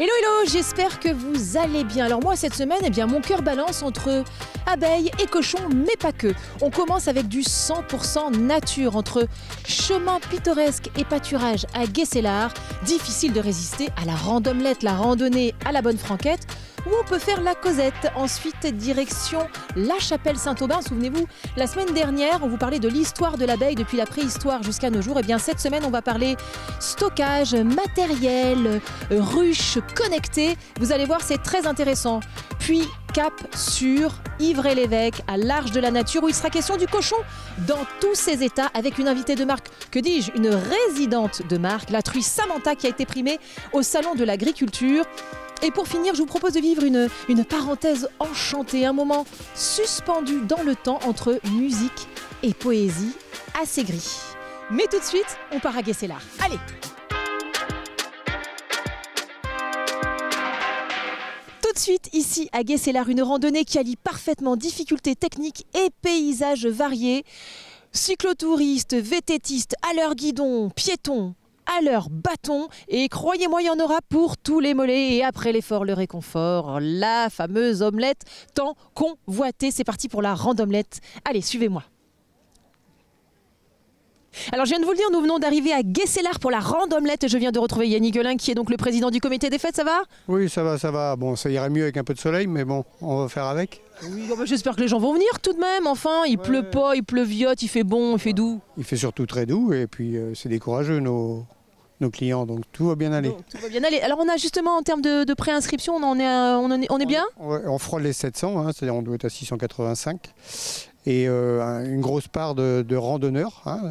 Hello hello, j'espère que vous allez bien. Alors moi cette semaine, mon cœur balance entre abeilles et cochons, mais pas que. On commence avec du 100% nature, entre chemin pittoresque et pâturage à Guescélard. Difficile de résister à la randomelette, la randonnée à la bonne franquette, où on peut faire la causette. Ensuite, direction la chapelle Saint-Aubin. Souvenez-vous, la semaine dernière, on vous parlait de l'histoire de l'abeille depuis la préhistoire jusqu'à nos jours. Et bien cette semaine, on va parler stockage, matériel, ruches connectées. Vous allez voir, c'est très intéressant. Puis cap sur Ivray-l'Évêque, à l'Arche de la Nature, où il sera question du cochon dans tous ses états, avec une invitée de marque, que dis-je, une résidente de marque, la truie Samantha, qui a été primée au Salon de l'Agriculture. Et pour finir, je vous propose de vivre une parenthèse enchantée, un moment suspendu dans le temps entre musique et poésie assez gris. Mais tout de suite, on part à Guescélard. Allez! Tout de suite, ici à Guescélard, une randonnée qui allie parfaitement difficultés techniques et paysages variés. Cyclotouristes, vététistes, à leur guidon, piétons, à leur bâton, et croyez-moi, il y en aura pour tous les mollets. Et après l'effort, le réconfort, la fameuse omelette tant convoitée. C'est parti pour la randomelette. Allez, suivez-moi. Alors je viens de vous le dire, nous venons d'arriver à Guescélard pour la randomelette. Je viens de retrouver Yannick Guelin, qui est donc le président du comité des fêtes. Ça va? Oui, ça va, ça va. Bon, ça irait mieux avec un peu de soleil, mais bon, on va faire avec. Oui, j'espère que les gens vont venir tout de même. Enfin, il pleut pas, il pleuviote, il fait bon, il fait doux. Il fait surtout très doux, et puis c'est des courageux, nos clients, donc tout va bien aller. Donc, tout va bien aller. Alors on a justement, en termes de préinscription, on est bien? On frôle les 700, hein, c'est-à-dire on doit être à 685. Et une grosse part de randonneurs, hein,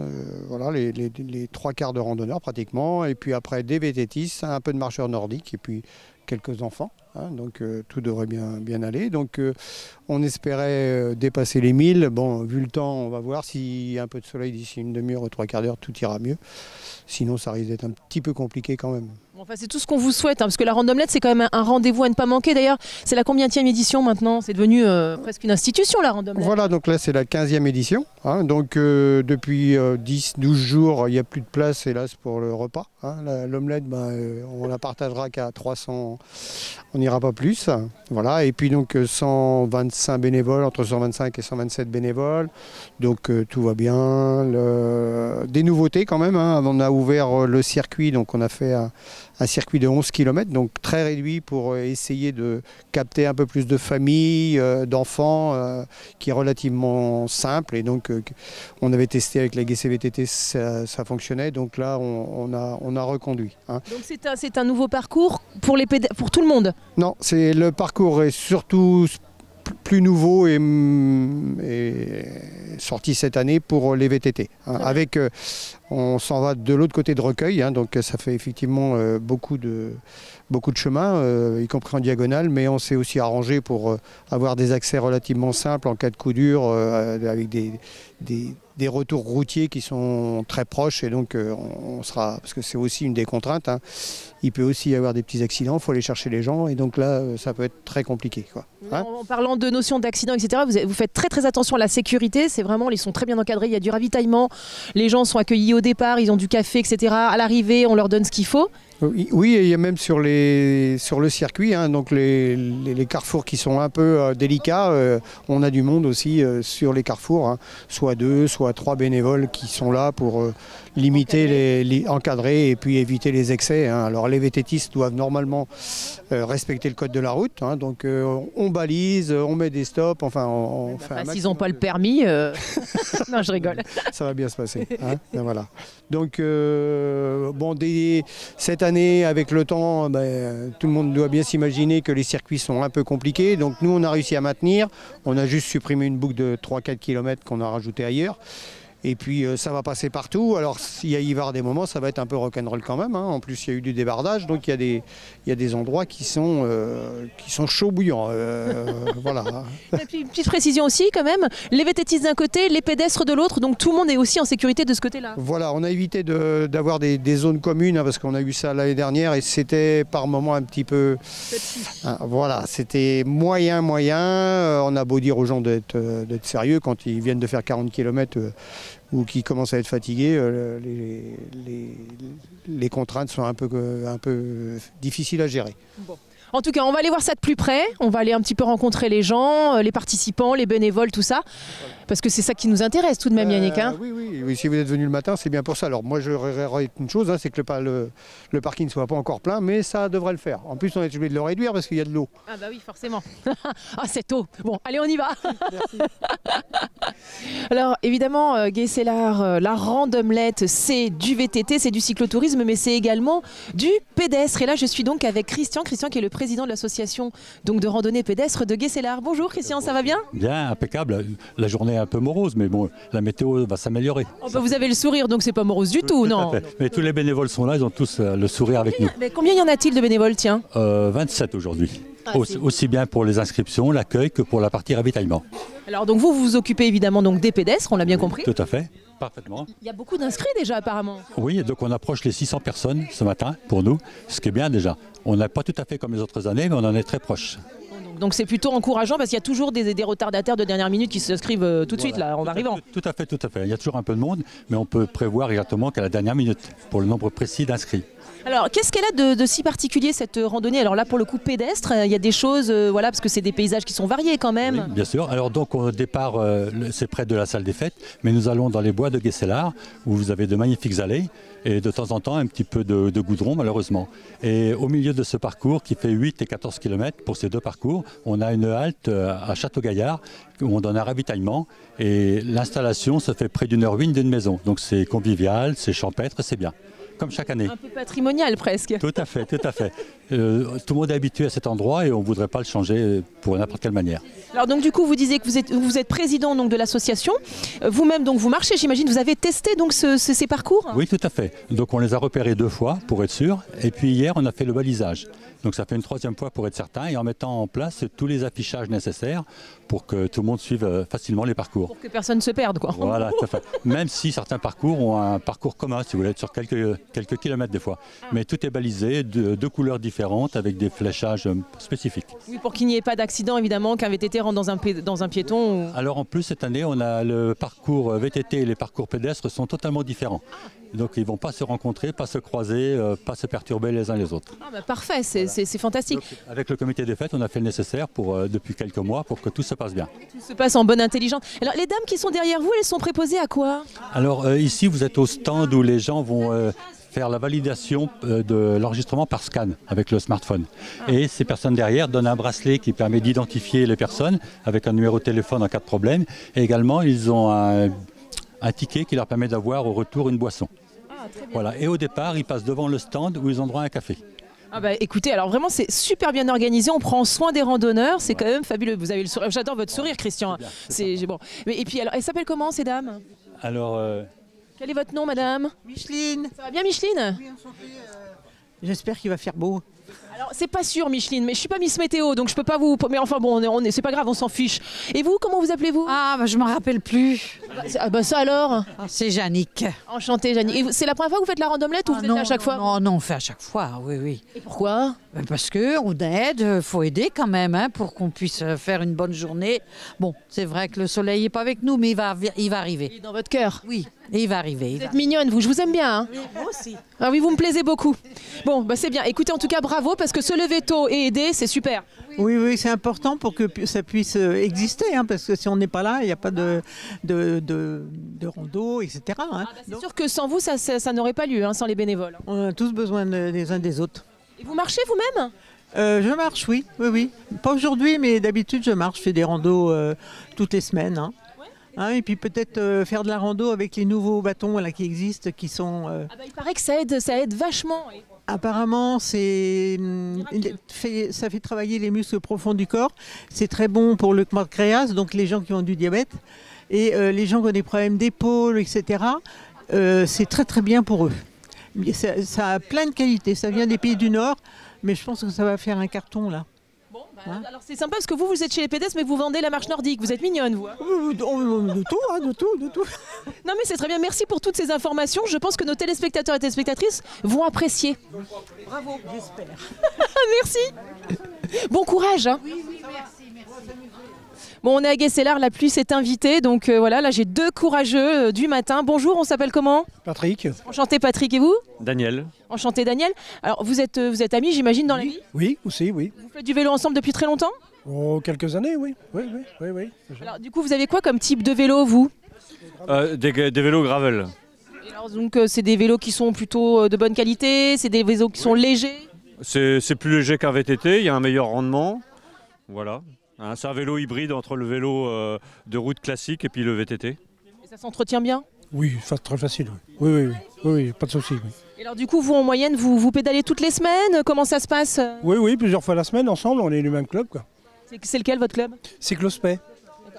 voilà, les trois quarts de randonneurs pratiquement, et puis après des vététistes, un peu de marcheurs nordiques, et puis quelques enfants, hein, donc tout devrait bien aller. Donc on espérait dépasser les 1000. Bon, vu le temps, on va voir, s'il y a un peu de soleil d'ici une demi-heure ou trois quarts d'heure, tout ira mieux. Sinon, ça risque d'être un petit peu compliqué quand même. Enfin, c'est tout ce qu'on vous souhaite, hein, parce que la randomelette, c'est quand même un rendez-vous à ne pas manquer. D'ailleurs, c'est la combienième édition maintenant? C'est devenu presque une institution, la randomelette. Voilà, donc là, c'est la 15e édition. Hein, donc depuis 10-12 jours, il n'y a plus de place, hélas, pour le repas. Hein. L'omelette, on la partagera qu'à 300, on n'ira pas plus. Voilà, et puis donc 125 bénévoles, entre 125 et 127 bénévoles. Donc tout va bien. Des nouveautés quand même. Hein. On a ouvert le circuit, donc on a fait un circuit de 11 km, donc très réduit pour essayer de capter un peu plus de familles, d'enfants, qui est relativement simple. Et donc on avait testé avec la GCVTT, ça fonctionnait, donc là on a reconduit. Hein. Donc c'est un nouveau parcours pour tout le monde? Non, le parcours est surtout plus nouveau et sorti cette année pour les VTT. Hein, avec, on s'en va de l'autre côté de Recueil, hein, donc ça fait effectivement beaucoup de chemin, y compris en diagonale, mais on s'est aussi arrangé pour avoir des accès relativement simples en cas de coup dur, avec des retours routiers qui sont très proches, et donc on sera, parce que c'est aussi une des contraintes, hein, il peut aussi y avoir des petits accidents, il faut aller chercher les gens, et donc là ça peut être très compliqué, quoi. Hein. En parlant de notion d'accident, etc., vous faites très attention à la sécurité. C'est vraiment, ils sont très bien encadrés, il y a du ravitaillement, les gens sont accueillis au départ, ils ont du café, etc. À l'arrivée, on leur donne ce qu'il faut. Oui, et il y a même sur le circuit, hein, donc les carrefours qui sont un peu délicats, on a du monde aussi sur les carrefours, hein, soit 2, soit 3 bénévoles qui sont là pour limiter, encadrer et puis éviter les excès. Hein. Alors les vététistes doivent normalement respecter le code de la route, hein, donc on balise, on met des stops, enfin on fait un maximum. S'ils n'ont pas le permis, non, je rigole. Ça va bien se passer. Hein, ben voilà. Donc cette année, avec le temps, tout le monde doit bien s'imaginer que les circuits sont un peu compliqués. Donc nous, on a réussi à maintenir. On a juste supprimé une boucle de 3-4 km qu'on a rajoutée ailleurs. Et puis ça va passer partout. Alors s'il y a y avoir des moments, ça va être un peu rock'n'roll quand même. Hein. En plus, il y a eu du débardage, donc il y a des endroits qui sont chauds bouillants. Voilà. Et puis une petite précision aussi quand même, les vététistes d'un côté, les pédestres de l'autre, donc tout le monde est aussi en sécurité de ce côté-là. Voilà, on a évité d'avoir des zones communes, hein, parce qu'on a eu ça l'année dernière et c'était par moments un petit peu... voilà, c'était moyen. On a beau dire aux gens d'être sérieux quand ils viennent de faire 40 km. ou qui commencent à être fatigués, les contraintes sont un peu difficiles à gérer. Bon. En tout cas, on va aller voir ça de plus près, on va aller un petit peu rencontrer les gens, les participants, les bénévoles, tout ça, parce que c'est ça qui nous intéresse tout de même, Yannick. Hein. Oui, si vous êtes venu le matin, c'est bien pour ça. Alors moi, je rêverais une chose, c'est que le parking ne soit pas encore plein, mais ça devrait le faire. En plus, on est obligé de le réduire parce qu'il y a de l'eau. Ah bah oui, forcément. Ah, c'est eau. Bon, allez, on y va. Merci. Alors, évidemment, Guescélard, la randomelette, c'est du VTT, c'est du cyclotourisme, mais c'est également du pédestre. Et là, je suis donc avec Christian qui est le président de l'association de randonnée pédestre de Guescélard. Bonjour Christian, ça va bien? Bien, impeccable. La journée est un peu morose, mais bon, la météo va s'améliorer. Oh bah vous avez le sourire, donc c'est pas morose du tout, non? Mais tous les bénévoles sont là, ils ont tous le sourire avec nous. Mais combien y en a-t-il de bénévoles, tiens? 27 aujourd'hui. Aussi bien pour les inscriptions, l'accueil que pour la partie ravitaillement. Alors donc vous vous occupez évidemment donc des pédestres, on l'a bien compris. Tout à fait, parfaitement. Il y a beaucoup d'inscrits déjà apparemment. Oui, donc on approche les 600 personnes ce matin pour nous, ce qui est bien déjà. On n'est pas tout à fait comme les autres années, mais on en est très proche. Donc c'est plutôt encourageant parce qu'il y a toujours des retardataires de dernière minute qui s'inscrivent tout de suite là en arrivant. Tout à fait. Il y a toujours un peu de monde, mais on peut prévoir exactement qu'à la dernière minute pour le nombre précis d'inscrits. Alors, qu'est-ce qu'elle a de si particulier cette randonnée? Alors là, pour le coup pédestre, il y a des choses, voilà, parce que c'est des paysages qui sont variés quand même. Oui, bien sûr. Alors donc au départ, c'est près de la salle des fêtes, mais nous allons dans les bois de Guescélard, où vous avez de magnifiques allées, et de temps en temps un petit peu de goudron malheureusement. Et au milieu de ce parcours, qui fait 8 et 14 km pour ces deux parcours, on a une halte à Château-Gaillard, où on donne un ravitaillement, et l'installation se fait près d'une heure 1 d'une maison. Donc c'est convivial, c'est champêtre, c'est bien. Comme chaque année. Un peu patrimonial presque. Tout à fait. Tout le monde est habitué à cet endroit et on ne voudrait pas le changer pour n'importe quelle manière. Alors donc du coup vous disiez que vous êtes président donc de l'association. Vous-même donc vous marchez, j'imagine. Vous avez testé donc ces parcours? Oui, tout à fait. Donc on les a repérés 2 fois pour être sûr. Et puis hier on a fait le balisage. Donc ça fait une 3e fois pour être certain et en mettant en place tous les affichages nécessaires pour que tout le monde suive facilement les parcours. Pour que personne ne se perde quoi. Voilà, tout à fait. Même si certains parcours ont un parcours commun, si vous voulez, sur quelques kilomètres des fois. Mais tout est balisé, de couleurs différentes avec des fléchages spécifiques. Oui, pour qu'il n'y ait pas d'accident évidemment, qu'un VTT rentre dans un piéton. Ou... Alors en plus cette année, on a le parcours VTT et les parcours pédestres sont totalement différents. Donc ils ne vont pas se rencontrer, pas se croiser, pas se perturber les uns les autres. Ah bah parfait, c'est fantastique. Donc, avec le comité des fêtes, on a fait le nécessaire depuis quelques mois pour que tout se passe bien. Tout se passe en bonne intelligence. Alors les dames qui sont derrière vous, elles sont préposées à quoi? Alors ici, vous êtes au stand où les gens vont faire la validation de l'enregistrement par scan avec le smartphone. Et ces personnes derrière donnent un bracelet qui permet d'identifier les personnes avec un numéro de téléphone en cas de problème. Et également, ils ont un ticket qui leur permet d'avoir au retour une boisson. Voilà. Et au départ, ils passent devant le stand où ils ont droit à un café. Ah bah écoutez, alors vraiment c'est super bien organisé, on prend soin des randonneurs, c'est quand même fabuleux. Vous avez le sourire, j'adore votre sourire Christian. C'est bon. Et puis alors, elles s'appellent comment ces dames? Alors, quel est votre nom madame? Micheline. Ça va bien Micheline? Oui, enchantée. J'espère qu'il va faire beau. Alors c'est pas sûr Micheline, mais je suis pas Miss Météo donc je peux pas vous... Mais enfin bon, c'est pas grave, on s'en fiche. Et vous, comment vous appelez-vous? Ah, bah, je m'en rappelle plus. Ah bah ça alors? Ah, c'est Jannick. Enchantée Jannick. Et c'est la première fois que vous faites la randomelette ou vous êtes là à chaque fois? Non, on fait à chaque fois, oui. Et pourquoi? Parce qu'on aide, faut aider quand même pour qu'on puisse faire une bonne journée. Bon, c'est vrai que le soleil n'est pas avec nous, mais il va arriver. Il est dans votre cœur? Oui, et il va arriver. Vous êtes mignonne, vous, je vous aime bien. Hein, oui, moi aussi. Ah oui, vous me plaisez beaucoup. Bon, bah c'est bien. Écoutez, en tout cas, bravo, parce que se lever tôt et aider, c'est super. Oui, c'est important pour que ça puisse exister, parce que si on n'est pas là, il n'y a pas de rando, etc. C'est sûr que sans vous, ça n'aurait pas lieu, sans les bénévoles. On a tous besoin des uns des autres. Et vous marchez vous-même? Je marche, oui. Pas aujourd'hui, mais d'habitude, je marche. Je fais des randos toutes les semaines. Et puis peut-être faire de la rando avec les nouveaux bâtons là, qui existent, qui sont... il paraît que ça aide vachement. Apparemment, ça fait travailler les muscles profonds du corps. C'est très bon pour le pancréas, donc les gens qui ont du diabète. Et les gens qui ont des problèmes d'épaule, etc., c'est très très bien pour eux. Ça a plein de qualités. Ça vient des pays du Nord, mais je pense que ça va faire un carton là. Alors c'est sympa parce que vous êtes chez les pédestres mais vous vendez la marche nordique, vous êtes mignonne vous. De tout. Non mais c'est très bien, merci pour toutes ces informations. Je pense que nos téléspectateurs et téléspectatrices vont apprécier. Bravo, j'espère. Merci. Bon courage. Oui, merci. Bon, on est à Guescélard, la pluie s'est invitée, donc voilà, là j'ai deux courageux du matin. Bonjour, on s'appelle comment? Patrick? Enchanté Patrick, et vous? Daniel. Enchanté Daniel. Alors vous êtes amis, j'imagine, dans la vie? Oui, aussi, oui. Vous faites du vélo ensemble depuis très longtemps? Oh, quelques années, oui. Oui. Alors du coup, vous avez quoi comme type de vélo, vous? Des vélos gravel. Et alors donc c'est des vélos qui sont plutôt de bonne qualité, c'est des vélos qui sont légers? C'est plus léger qu'un VTT, il y a un meilleur rendement. Voilà. Hein, c'est un vélo hybride entre le vélo de route classique et puis le VTT. Et ça s'entretient bien? Oui, très facile, oui, pas de souci. Oui. Et alors du coup, vous en moyenne, vous pédalez toutes les semaines? Comment ça se passe? Oui, plusieurs fois la semaine, ensemble, on est du même club, quoi. C'est lequel votre club? C'est Clospet.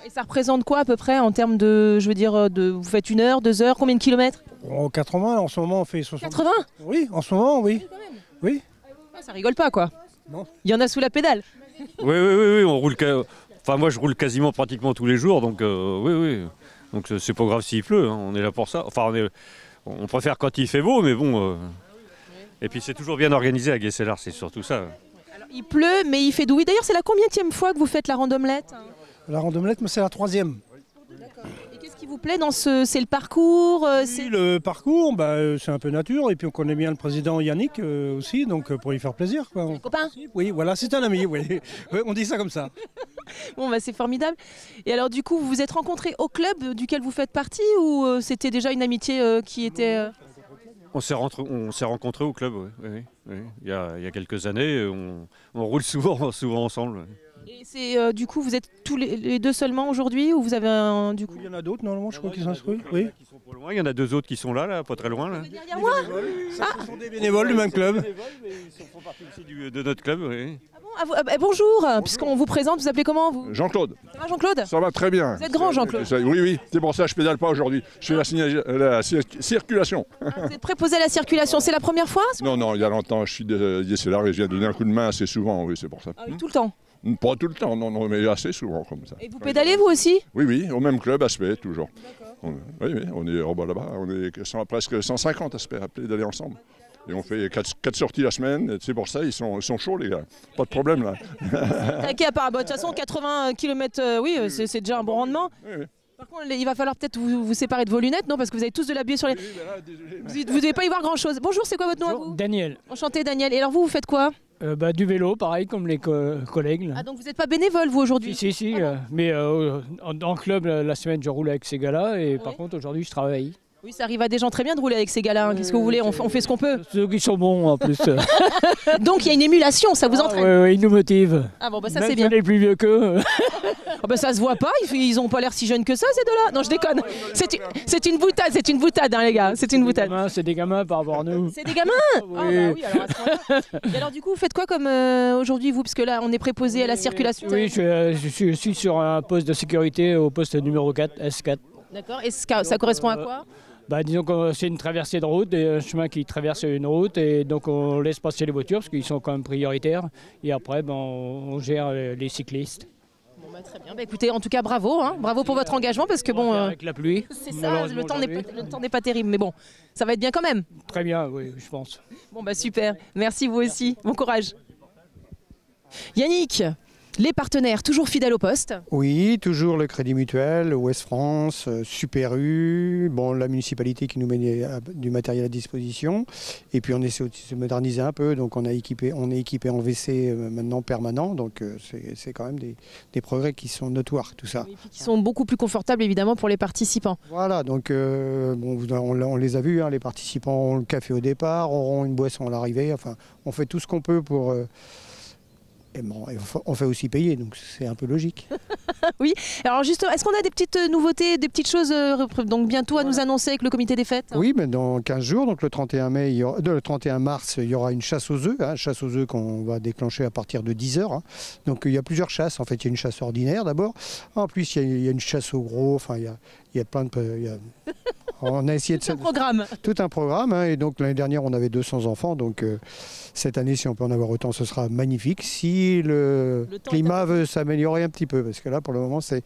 Et ça représente quoi à peu près en termes de, je veux dire, vous faites 1 heure, 2 heures, combien de kilomètres? En 80, en ce moment on fait 60. 80? Oui, en ce moment, oui. Oui. Ah, ça rigole pas quoi. Non. Il y en a sous la pédale. Oui, on roule. Enfin, moi je roule quasiment pratiquement tous les jours, donc oui. Donc c'est pas grave s'il pleut, hein, on est là pour ça. Enfin, on préfère quand il fait beau, mais bon. Et puis c'est toujours bien organisé à Guescélard, c'est surtout ça. Alors, il pleut, mais il fait doux. Oui, d'ailleurs, c'est la combienième fois que vous faites la randomelette? La randomelette, c'est la 3e. D'accord. Et qu'est-ce qui vous plaît dans c'est le parcours? Oui, le parcours, c'est un peu nature, et puis on connaît bien le président Yannick aussi, donc pour lui faire plaisir. Quoi. Un copain? Oui, voilà, c'est un ami, oui. On dit ça comme ça. Bon, c'est formidable. Et alors, du coup, vous vous êtes rencontrés au club duquel vous faites partie, ou c'était déjà une amitié qui était... On s'est rencontrés au club, oui. Il y a quelques années, on roule souvent ensemble. Et c'est du coup, vous êtes tous les deux seulement aujourd'hui, ou vous avez un du coup? Il y en a d'autres, normalement, je crois qu'ils sont inscrits. Oui. Qui sont pas loin. Il y en a 2 autres qui sont là, pas très loin. Là. Derrière moi? Ce sont des bénévoles du même club. Ils font partie aussi de notre club, oui. Ah bon, bonjour, puisqu'on vous présente, vous appelez comment vous? Jean-Claude. Ça va Jean-Claude? Ça va très bien. Vous êtes grand Jean-Claude? Oui, c'est pour ça que je pédale pas aujourd'hui. Je fais la circulation. Vous êtes préposé à la circulation, c'est la première fois? Non, il y a longtemps, je suis Guescélard et je viens donner un coup de main assez souvent, oui, c'est pour ça. Ah oui, tout le temps? Pas tout le temps, non, mais assez souvent comme ça. Et vous pédalez vous aussi? Oui, au même club, Aspect, toujours. Oui, on est là-bas, on est presque 150 Aspect à pédaler ensemble. Et on fait 4 sorties la semaine, c'est pour ça, ils sont chauds les gars, pas de problème là. Ok, de toute façon 80 km, oui, c'est déjà un bon rendement. Oui. Par contre, il va falloir peut-être vous séparer de vos lunettes, non? Parce que vous avez tous de la buée sur les... Vous ne devez pas y voir grand-chose. Bonjour, c'est quoi votre nom à vous? Daniel. Enchanté Daniel. Et alors vous faites quoi? Du vélo, pareil comme les collègues. Là. Ah, donc vous n'êtes pas bénévole vous aujourd'hui? Si, mais en club la semaine je roule avec ces gars-là et par contre aujourd'hui je travaille. Oui, ça arrive à des gens très bien de rouler avec ces gars-là. Qu'est-ce que vous voulez? On fait ce qu'on peut. Ceux qui sont bons en plus. Donc il y a une émulation, ça vous entraîne? Oui, ils nous motivent. Ah bon, ça même c'est bien. si on est plus vieux qu'eux. Ça se voit pas, ils ont pas l'air si jeunes que ça ces deux-là. Non, je déconne. C'est une boutade, hein, les gars. C'est une boutade. C'est des gamins par rapport à nous. C'est des gamins? Oui, alors à ce moment-là. Et alors du coup, vous faites quoi comme aujourd'hui vous? Parce que là, on est préposé à la circulation. Oui, je suis sur un poste de sécurité au poste numéro 4, S4. D'accord, et ça correspond à quoi? Disons que c'est une traversée de route, un chemin qui traverse une route et donc on laisse passer les voitures parce qu'ils sont quand même prioritaires et après on gère les cyclistes. Bon, très bien, écoutez, en tout cas bravo, hein. Bravo pour votre engagement parce que bon... Avec la pluie. C'est ça, le temps n'est pas terrible, mais bon, ça va être bien quand même. Très bien, oui, je pense. Bon super, merci vous aussi, bon courage. Yannick, les partenaires, toujours fidèles au poste? Oui, toujours le Crédit Mutuel, Ouest France, Super U, la municipalité qui nous met du matériel à disposition. Et puis on essaie aussi de se moderniser un peu, donc on est équipé en WC maintenant permanent, donc c'est quand même des progrès qui sont notoires, tout ça. Et puis qui sont beaucoup plus confortables évidemment pour les participants. Voilà, donc on les a vus, hein, les participants ont le café au départ, auront une boisson à l'arrivée, enfin on fait tout ce qu'on peut pour... Et on fait aussi payer, donc c'est un peu logique. Oui, alors justement, est-ce qu'on a des petites nouveautés, des petites choses donc bientôt à nous annoncer avec le comité des fêtes? Oui, mais dans 15 jours, donc le 31 mars, il y aura une chasse aux œufs, qu'on va déclencher à partir de 10h. Hein. Donc il y a plusieurs chasses, en fait il y a une chasse ordinaire d'abord, en plus il y a une chasse au gros, enfin il y a plein de... On a essayé de... Tout un programme, hein, et donc l'année dernière on avait 200 enfants, donc cette année si on peut en avoir autant ce sera magnifique, si le climat veut s'améliorer un petit peu, parce que là pour le moment c'est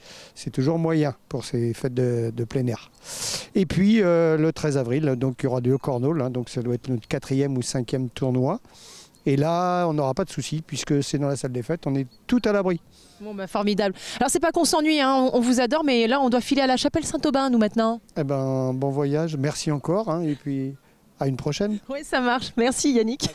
toujours moyen pour ces fêtes de plein air. Et puis le 13 avril, donc il y aura du cornhole, hein, donc ça doit être notre 4e ou 5e tournoi. Et là, on n'aura pas de soucis puisque c'est dans la salle des fêtes, on est tout à l'abri. Bon, bah, formidable. Alors, c'est pas qu'on s'ennuie, hein, on vous adore, mais là, on doit filer à la chapelle Saint-Aubin, nous, maintenant. Eh ben, bon voyage, merci encore, hein, et puis à une prochaine. Oui, ça marche. Merci, Yannick.